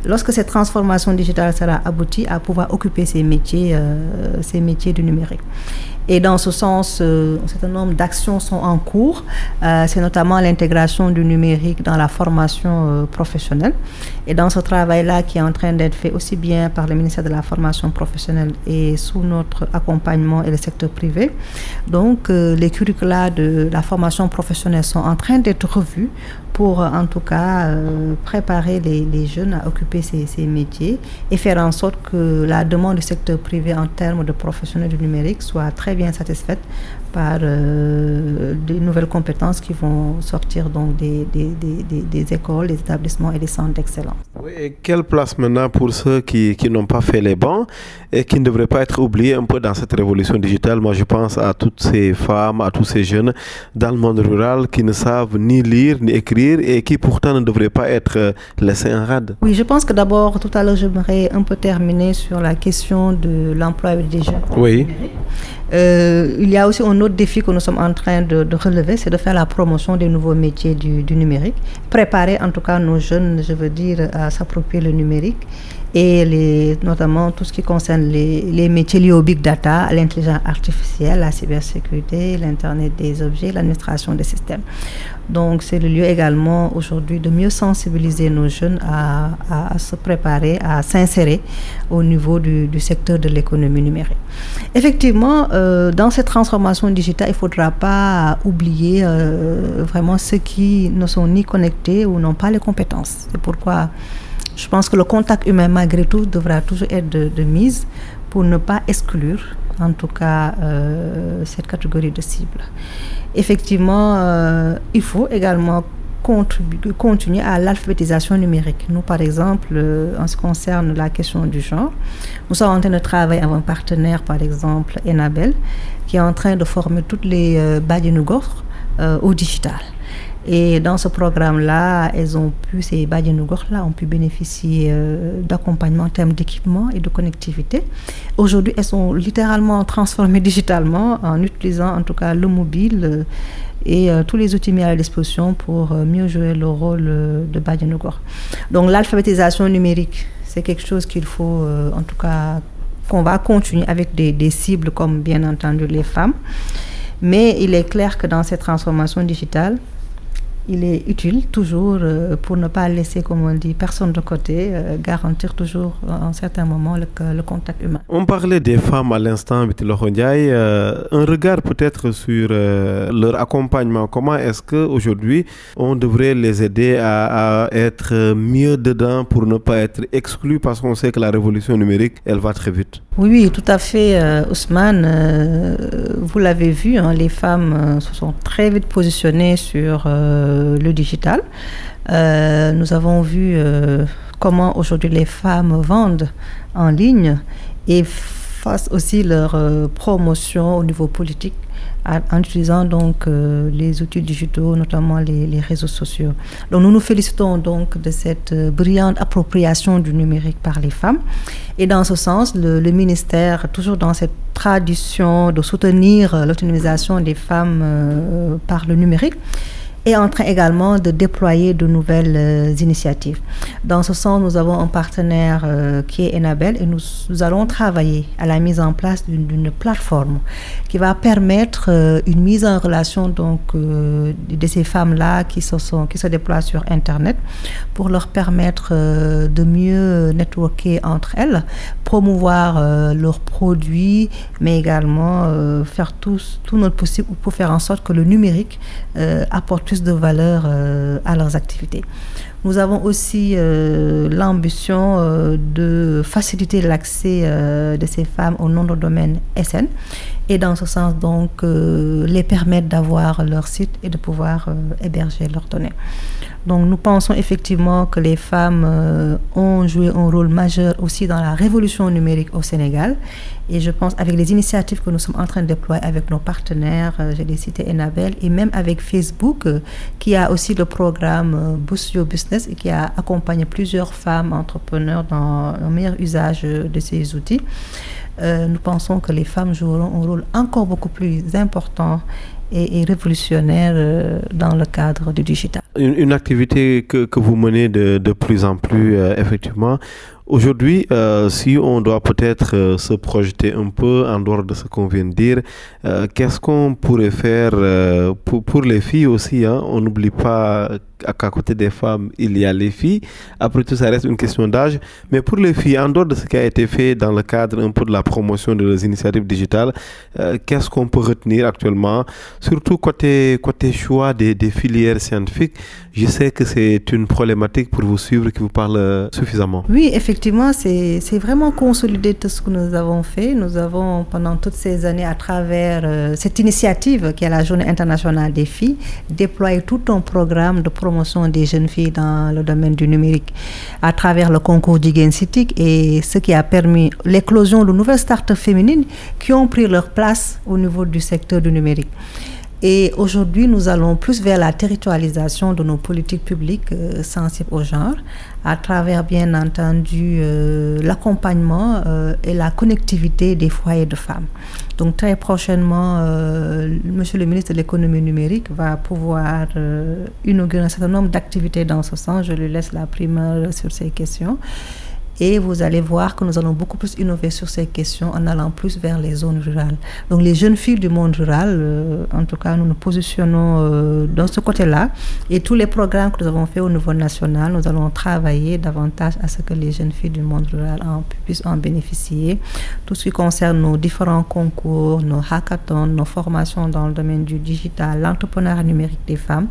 lorsque cette transformation digitale sera aboutie, à pouvoir occuper ces métiers du numérique. Et dans ce sens, un certain nombre d'actions sont en cours. C'est notamment l'intégration du numérique dans la formation professionnelle. Et dans ce travail-là qui est en train d'être fait aussi bien par le ministère de la formation professionnelle et sous notre accompagnement et le secteur privé. Donc, les curricula de la formation professionnelle sont en train d'être revus pour en tout cas préparer les jeunes à occuper ces métiers et faire en sorte que la demande du secteur privé en termes de professionnels du numérique soit très bien satisfaite par de nouvelles compétences qui vont sortir donc des écoles, des établissements et des centres d'excellence. Oui, et quelle place maintenant pour ceux qui n'ont pas fait les bancs et qui ne devraient pas être oubliés un peu dans cette révolution digitale? Moi, je pense à toutes ces femmes, à tous ces jeunes dans le monde rural qui ne savent ni lire ni écrire et qui pourtant ne devraient pas être laissés en rade. Oui, je pense que d'abord, tout à l'heure, j'aimerais un peu terminer sur la question de l'emploi des jeunes. Oui. Il y a aussi un autre défi que nous sommes en train de relever, c'est de faire la promotion des nouveaux métiers du numérique. Préparer en tout cas nos jeunes, je veux dire, à s'approprier le numérique et notamment tout ce qui concerne les métiers liés au big data, l'intelligence artificielle, la cybersécurité, l'Internet des objets, l'administration des systèmes. Donc c'est le lieu également aujourd'hui de mieux sensibiliser nos jeunes à se préparer, à s'insérer au niveau du secteur de l'économie numérique. Effectivement, dans cette transformation digitale, il ne faudra pas oublier vraiment ceux qui ne sont ni connectés ou n'ont pas les compétences. C'est pourquoi je pense que le contact humain, malgré tout, devra toujours être de mise pour ne pas exclure, en tout cas, cette catégorie de cibles. Effectivement, il faut également continuer à l'alphabétisation numérique. Nous, par exemple, en ce qui concerne la question du genre, nous sommes en train de travailler avec un partenaire, par exemple, Enabel, qui est en train de former toutes les Badjanougor au digital. Et dans ce programme-là, ces Badianougor-là ont pu bénéficier d'accompagnement en termes d'équipement et de connectivité. Aujourd'hui, elles sont littéralement transformées digitalement en utilisant en tout cas le mobile et tous les outils mis à la disposition pour mieux jouer le rôle de Badianougor. Donc l'alphabétisation numérique, c'est quelque chose qu'il faut en tout cas qu'on va continuer avec des cibles comme bien entendu les femmes. Mais il est clair que dans cette transformation digitale, il est utile toujours pour ne pas laisser, comme on dit, personne de côté, garantir toujours à un certain moment le contact humain. On parlait des femmes à l'instant, Bitilo Ndiaye. Un regard peut-être sur leur accompagnement. Comment est-ce qu'aujourd'hui, on devrait les aider à être mieux dedans pour ne pas être exclus, parce qu'on sait que la révolution numérique, elle va très vite. Oui, tout à fait, Ousmane. Vous l'avez vu, hein, les femmes se sont très vite positionnées sur le digital. Nous avons vu comment aujourd'hui les femmes vendent en ligne et fassent aussi leur promotion au niveau politique en utilisant donc les outils digitaux, notamment les réseaux sociaux. Donc nous nous félicitons donc de cette brillante appropriation du numérique par les femmes. Et dans ce sens, le ministère, toujours dans cette tradition de soutenir l'autonomisation des femmes par le numérique, est en train également de déployer de nouvelles initiatives. Dans ce sens, nous avons un partenaire qui est Enabel et nous allons travailler à la mise en place d'une plateforme qui va permettre une mise en relation donc, de ces femmes-là qui se déploient sur Internet pour leur permettre de mieux networker entre elles, promouvoir leurs produits, mais également faire tout notre possible pour faire en sorte que le numérique apporte plus de valeur à leurs activités. Nous avons aussi l'ambition de faciliter l'accès de ces femmes au nom de domaine SN et dans ce sens donc les permettre d'avoir leur site et de pouvoir héberger leurs données. Donc nous pensons effectivement que les femmes ont joué un rôle majeur aussi dans la révolution numérique au Sénégal et je pense avec les initiatives que nous sommes en train de déployer avec nos partenaires, j'ai cité Enabel et même avec Facebook qui a aussi le programme Boost Your Business et qui a accompagné plusieurs femmes entrepreneurs dans un meilleur usage de ces outils. Nous pensons que les femmes joueront un rôle encore beaucoup plus important et révolutionnaire dans le cadre du digital. Une activité que vous menez de plus en plus, effectivement. Aujourd'hui, si on doit peut-être se projeter un peu en dehors de ce qu'on vient de dire, qu'est-ce qu'on pourrait faire pour les filles aussi, hein? On n'oublie pas qu'à côté des femmes, il y a les filles. Après tout, ça reste une question d'âge. Mais pour les filles, en dehors de ce qui a été fait dans le cadre un peu de la promotion de leurs initiatives digitales, qu'est-ce qu'on peut retenir actuellement? Surtout côté choix des filières scientifiques. Je sais que c'est une problématique pour vous suivre qui vous parle suffisamment. Oui, effectivement, c'est vraiment consolidé tout ce que nous avons fait. Nous avons, pendant toutes ces années, à travers cette initiative qui est la Journée internationale des filles, déployé tout un programme de promotion des jeunes filles dans le domaine du numérique à travers le concours Jigen City et ce qui a permis l'éclosion de nouvelles startups féminines qui ont pris leur place au niveau du secteur du numérique. Et aujourd'hui, nous allons plus vers la territorialisation de nos politiques publiques sensibles au genre, à travers, bien entendu, l'accompagnement et la connectivité des foyers de femmes. Donc, très prochainement, Monsieur le ministre de l'économie numérique va pouvoir inaugurer un certain nombre d'activités dans ce sens. Je lui laisse la primeur sur ces questions. Et vous allez voir que nous allons beaucoup plus innover sur ces questions en allant plus vers les zones rurales. Donc les jeunes filles du monde rural, en tout cas, nous nous positionnons dans ce côté-là. Et tous les programmes que nous avons faits au niveau national, nous allons travailler davantage à ce que les jeunes filles du monde rural puissent en bénéficier. Tout ce qui concerne nos différents concours, nos hackathons, nos formations dans le domaine du digital, l'entrepreneuriat numérique des femmes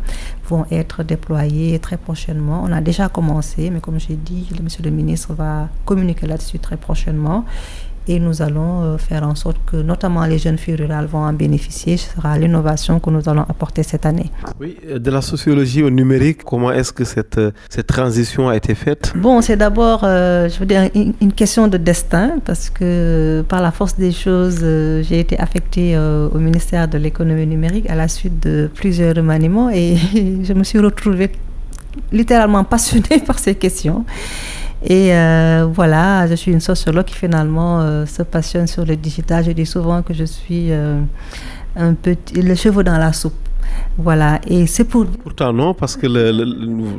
vont être déployés très prochainement. On a déjà commencé, mais comme j'ai dit, Monsieur le ministre va communiquer là-dessus très prochainement. et nous allons faire en sorte que notamment les jeunes filles rurales vont en bénéficier. Ce sera l'innovation que nous allons apporter cette année. Oui, de la sociologie au numérique, comment est-ce que cette transition a été faite? Bon, c'est d'abord, je veux dire, une question de destin, parce que par la force des choses, j'ai été affectée au ministère de l'économie numérique à la suite de plusieurs remaniements et je me suis retrouvée littéralement passionnée par ces questions. Et voilà, je suis une sociologue qui finalement se passionne sur le digital. Je dis souvent que je suis un petit, le cheveu dans la soupe. Voilà, et c'est pour... Pourtant non, parce que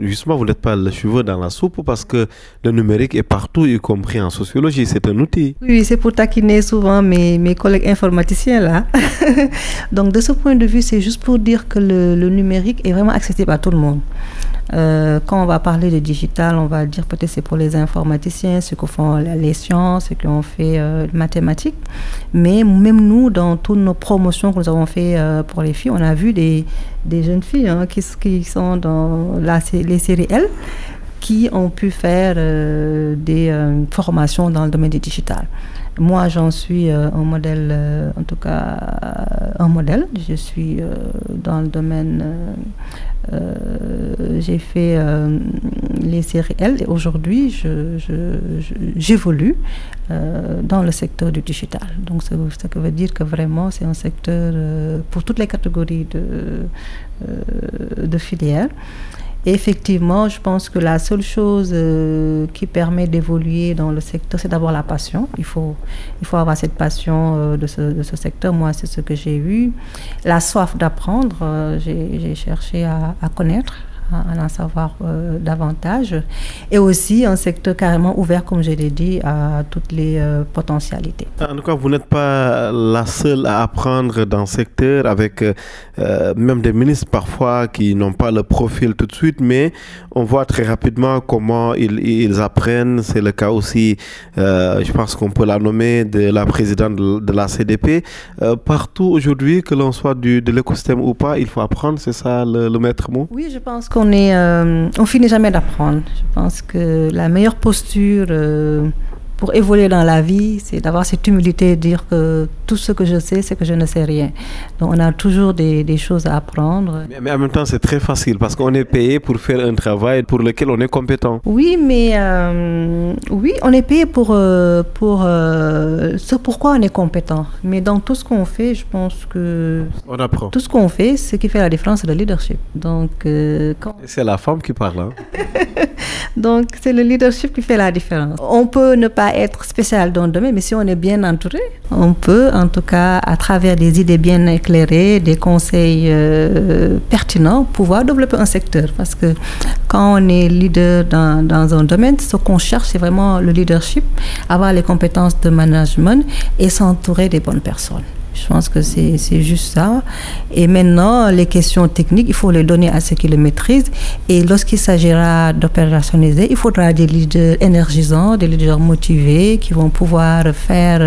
justement vous n'êtes pas le cheveu dans la soupe, parce que le numérique est partout, y compris en sociologie, c'est un outil. Oui, c'est pour taquiner souvent mes collègues informaticiens là. Donc de ce point de vue, c'est juste pour dire que le numérique est vraiment accessible à tout le monde. Quand on va parler de digital, on va dire peut-être c'est pour les informaticiens, ceux qui font les sciences, ceux qui ont fait mathématiques. Mais même nous, dans toutes nos promotions que nous avons fait pour les filles, on a vu des jeunes filles qui sont dans les séries L, qui ont pu faire des formations dans le domaine du digital. Moi, j'en suis un modèle, en tout cas un modèle. Je suis dans le domaine, j'ai fait les séries L et aujourd'hui, j'évolue dans le secteur du digital. Donc, ça veut dire que vraiment, c'est un secteur pour toutes les catégories de filières. Et effectivement, je pense que la seule chose qui permet d'évoluer dans le secteur, c'est d'abord la passion. Il faut avoir cette passion de ce secteur. Moi, c'est ce que j'ai eu. La soif d'apprendre, j'ai cherché à connaître, à en savoir davantage. Et aussi un secteur carrément ouvert, comme je l'ai dit, à toutes les potentialités. En tout cas, vous n'êtes pas la seule à apprendre dans ce secteur, avec même des ministres parfois qui n'ont pas le profil tout de suite, mais on voit très rapidement comment ils apprennent. C'est le cas aussi, je pense qu'on peut la nommer, de la présidente de la CDP. Partout aujourd'hui, que l'on soit de l'écosystème ou pas, il faut apprendre, c'est ça le maître mot? Oui, je pense on finit jamais d'apprendre. Je pense que la meilleure posture pour évoluer dans la vie, c'est d'avoir cette humilité et dire que tout ce que je sais, c'est que je ne sais rien. Donc on a toujours des choses à apprendre. Mais en même temps, c'est très facile parce qu'on est payé pour faire un travail pour lequel on est compétent. Oui, mais oui, on est payé pour ce pourquoi on est compétent. Mais dans tout ce qu'on fait, je pense que on apprend. Tout ce qu'on fait, ce qui fait la différence, c'est le leadership. Donc c'est la femme qui parle. Hein? Donc c'est le leadership qui fait la différence. On peut ne pas être spécial dans le domaine, mais si on est bien entouré, on peut, en tout cas, à travers des idées bien éclairées, des conseils pertinents, pouvoir développer un secteur. Parce que quand on est leader dans un domaine, ce qu'on cherche, c'est vraiment le leadership, avoir les compétences de management et s'entourer des bonnes personnes. Je pense que c'est juste ça. Et maintenant, les questions techniques, il faut les donner à ceux qui les maîtrisent. Et lorsqu'il s'agira d'opérationnaliser, il faudra des leaders énergisants, des leaders motivés qui vont pouvoir faire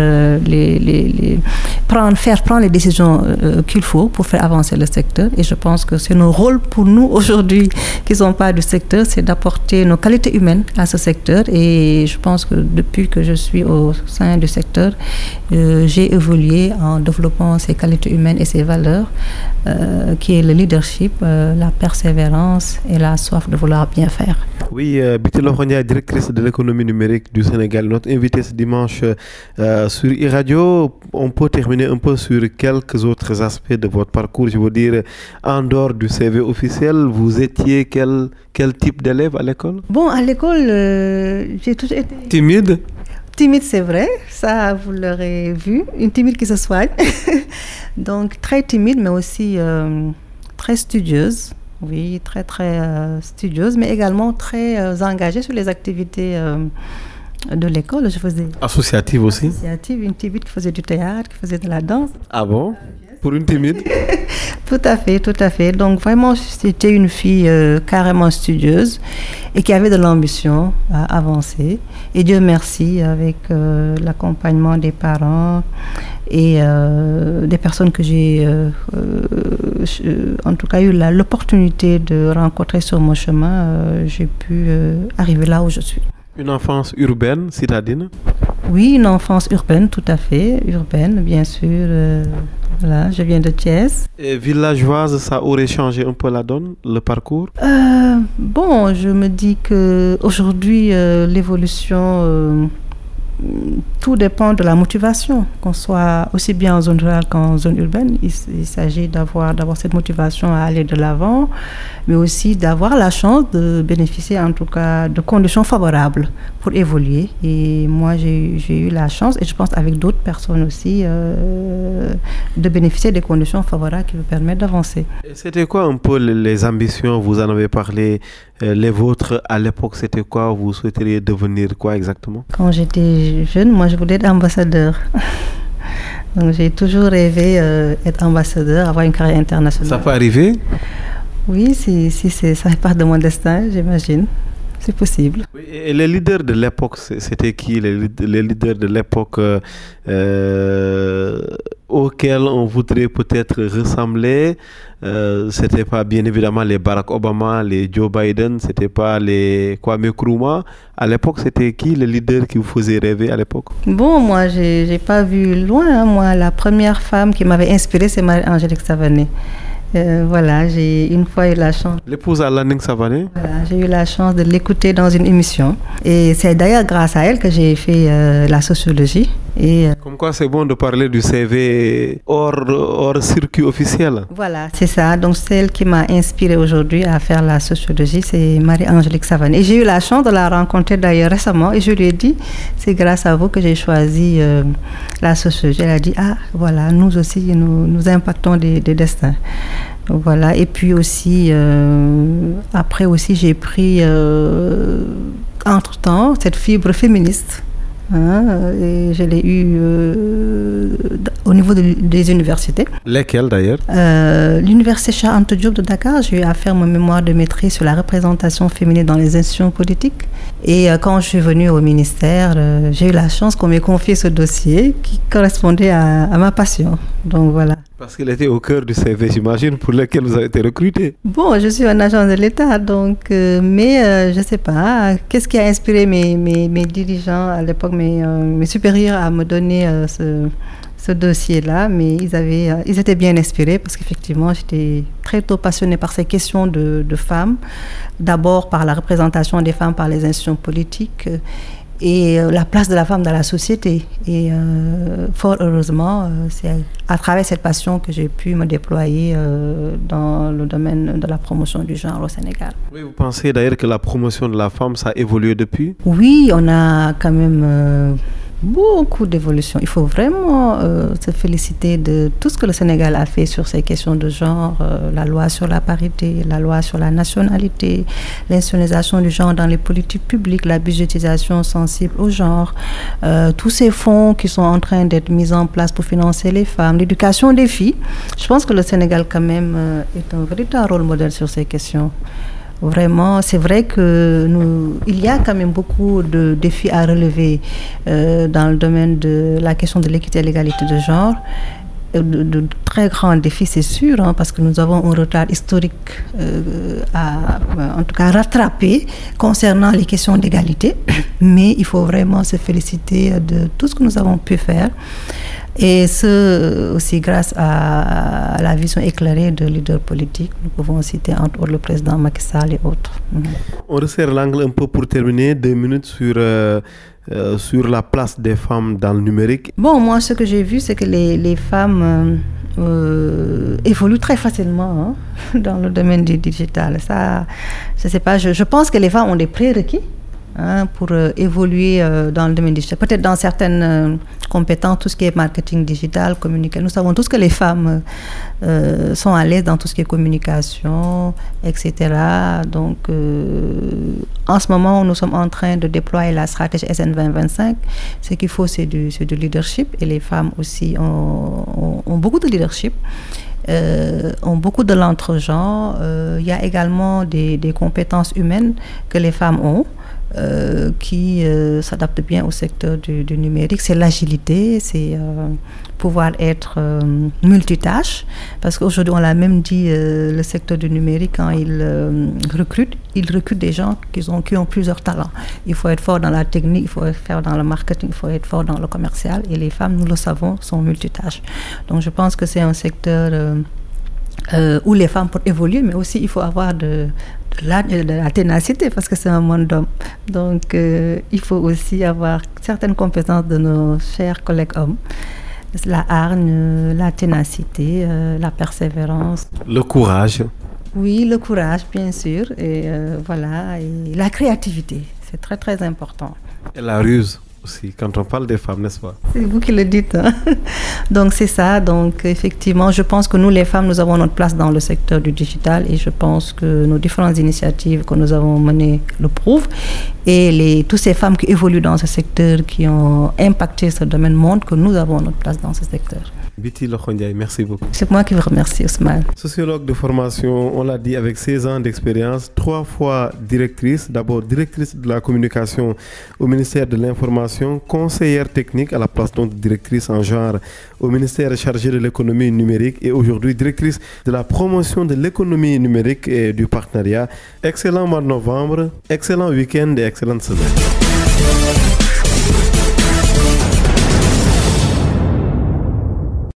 prendre les décisions qu'il faut pour faire avancer le secteur. Et je pense que c'est notre rôle pour nous aujourd'hui qui ne sont pas du secteur, c'est d'apporter nos qualités humaines à ce secteur. Et je pense que depuis que je suis au sein du secteur, j'ai évolué en développant ces qualités humaines et ces valeurs, qui est le leadership, la persévérance et la soif de vouloir bien faire. Oui, Biti Lohonia, directrice de l'économie numérique du Sénégal, notre invitée ce dimanche sur iRadio. On peut terminer un peu sur quelques autres aspects de votre parcours. Je veux dire, en dehors du CV officiel, vous étiez quel type d'élève à l'école? Bon, à l'école, j'ai toujours été... Timide? Timide, c'est vrai, ça vous l'aurez vu, une timide qui se soigne. Donc très timide, mais aussi très studieuse, oui, très studieuse, mais également très engagée sur les activités de l'école. Je faisais associative aussi. Associative, une timide qui faisait du théâtre, qui faisait de la danse. Ah bon? Pour une timide? Tout à fait, tout à fait. Donc vraiment, c'était une fille carrément studieuse et qui avait de l'ambition à avancer. Et Dieu merci, avec l'accompagnement des parents et des personnes que j'ai en tout cas eu l'opportunité de rencontrer sur mon chemin, j'ai pu arriver là où je suis. Une enfance urbaine, citadine? Oui, une enfance urbaine, tout à fait, urbaine, bien sûr. Voilà, je viens de Thiès. Et villageoise, ça aurait changé un peu la donne, le parcours? Bon, je me dis qu'aujourd'hui, l'évolution, tout dépend de la motivation, qu'on soit aussi bien en zone rurale qu'en zone urbaine. Il s'agit d'avoir cette motivation à aller de l'avant, mais aussi d'avoir la chance de bénéficier en tout cas de conditions favorables pour évoluer. Et moi, j'ai eu la chance, et je pense avec d'autres personnes aussi, de bénéficier des conditions favorables qui vous permettent d'avancer. C'était quoi un peu les ambitions? Vous en avez parlé, les vôtres à l'époque, c'était quoi? Vous souhaiteriez devenir quoi exactement? Quand j'étais jeune, moi je voulais être ambassadeur. Donc j'ai toujours rêvé d'être ambassadeur, avoir une carrière internationale. Ça peut arriver? Oui, si ça fait part de mon destin, j'imagine. C'est possible. Oui, et les leaders de l'époque, c'était qui? Les leaders de l'époque auxquels on voudrait peut-être ressembler, c'était pas bien évidemment les Barack Obama, les Joe Biden, c'était pas les Kwame Nkrumah. À l'époque, c'était qui les leaders qui vous faisaient rêver à l'époque? Bon, moi, j'ai pas vu loin. Hein. Moi, la première femme qui m'avait inspirée, c'est Marie-Angélique Savané. Voilà, j'ai une fois eu la chance. L'épouse à Landing Savané? Voilà, j'ai eu la chance de l'écouter dans une émission. Et c'est d'ailleurs grâce à elle que j'ai fait la sociologie. Comme quoi, c'est bon de parler du CV hors circuit officiel. Voilà, c'est ça. Donc, celle qui m'a inspirée aujourd'hui à faire la sociologie, c'est Marie-Angélique Savané. Et j'ai eu la chance de la rencontrer d'ailleurs récemment. Et je lui ai dit, c'est grâce à vous que j'ai choisi la sociologie. Elle a dit, ah, voilà, nous aussi, nous impactons des destins. Voilà, et puis aussi, après aussi, j'ai pris, entre-temps, cette fibre féministe. Hein, et je l'ai eu au niveau des universités. Lesquelles d'ailleurs? L'université Cheikh Anta Diop de Dakar, j'ai eu à faire mon mémoire de maîtrise sur la représentation féminine dans les institutions politiques. Et quand je suis venue au ministère, j'ai eu la chance qu'on m'ait confié ce dossier qui correspondait à ma passion. Donc voilà. Parce qu'il était au cœur du CV, j'imagine, pour lequel vous avez été recruté. Bon, je suis un agent de l'État, donc, mais je ne sais pas, qu'est-ce qui a inspiré mes dirigeants à l'époque, mes supérieurs à me donner ce dossier-là, mais ils étaient bien inspirés parce qu'effectivement, j'étais très tôt passionnée par ces questions de femmes, d'abord par la représentation des femmes par les institutions politiques, et la place de la femme dans la société. Et fort heureusement, c'est à travers cette passion que j'ai pu me déployer dans le domaine de la promotion du genre au Sénégal. Oui, vous pensez d'ailleurs que la promotion de la femme, ça a évolué depuis? Oui, on a quand même beaucoup d'évolution. Il faut vraiment se féliciter de tout ce que le Sénégal a fait sur ces questions de genre, la loi sur la parité, la loi sur la nationalité, l'institutionnalisation du genre dans les politiques publiques, la budgétisation sensible au genre, tous ces fonds qui sont en train d'être mis en place pour financer les femmes, l'éducation des filles. Je pense que le Sénégal quand même est un véritable rôle modèle sur ces questions. Vraiment, c'est vrai qu'il y a quand même beaucoup de défis à relever dans le domaine de la question de l'équité et l'égalité de genre. De très grands défis, c'est sûr, hein, parce que nous avons un retard historique en tout cas rattrapé concernant les questions d'égalité. Mais il faut vraiment se féliciter de tout ce que nous avons pu faire. Et ce aussi grâce à la vision éclairée de leaders politiques. Nous pouvons citer entre autres le président Macky Sall et autres. On resserre l'angle un peu pour terminer, 2 minutes sur la place des femmes dans le numérique. Bon, moi ce que j'ai vu, c'est que les femmes évoluent très facilement dans le domaine du digital. Ça, je sais pas, je pense que les femmes ont des prérequis pour évoluer dans le domaine digital. Peut-être dans certaines compétences, tout ce qui est marketing digital, communication. Nous savons tous que les femmes sont à l'aise dans tout ce qui est communication, etc. Donc, en ce moment, nous sommes en train de déployer la stratégie SN 2025. Ce qu'il faut, c'est du leadership. Et les femmes aussi ont beaucoup de leadership. Ont beaucoup de l'entre-genre. Il y a également des compétences humaines que les femmes ont. qui s'adapte bien au secteur du numérique. C'est l'agilité, c'est pouvoir être multitâche, parce qu'aujourd'hui, on l'a même dit, le secteur du numérique, quand il recrute des gens qui ont plusieurs talents. Il faut être fort dans la technique, il faut être fort dans le marketing, il faut être fort dans le commercial, et les femmes, nous le savons, sont multitâches. Donc je pense que c'est un secteur où les femmes peuvent évoluer, mais aussi il faut avoir de la ténacité, parce que c'est un monde d'hommes. Donc il faut aussi avoir certaines compétences de nos chers collègues hommes. La hargne, la ténacité, la persévérance. Le courage. Oui, le courage, bien sûr. Et voilà, et la créativité, c'est très très important. Et la ruse aussi, quand on parle des femmes, n'est-ce pas? C'est vous qui le dites. Hein? Donc c'est ça. Donc effectivement, je pense que nous les femmes, nous avons notre place dans le secteur du digital, et je pense que nos différentes initiatives que nous avons menées le prouvent. Et toutes ces femmes qui évoluent dans ce secteur, qui ont impacté ce domaine, montrent que nous avons notre place dans ce secteur. Biti Lokhondiaye, merci beaucoup. C'est moi qui vous remercie, Ousmane. Sociologue de formation, on l'a dit, avec 16 ans d'expérience, 3 fois directrice, d'abord directrice de la communication au ministère de l'Information, conseillère technique à la place donc de directrice en genre au ministère chargé de l'économie numérique, et aujourd'hui directrice de la promotion de l'économie numérique et du partenariat. Excellent mois de novembre, excellent week-end et excellente semaine.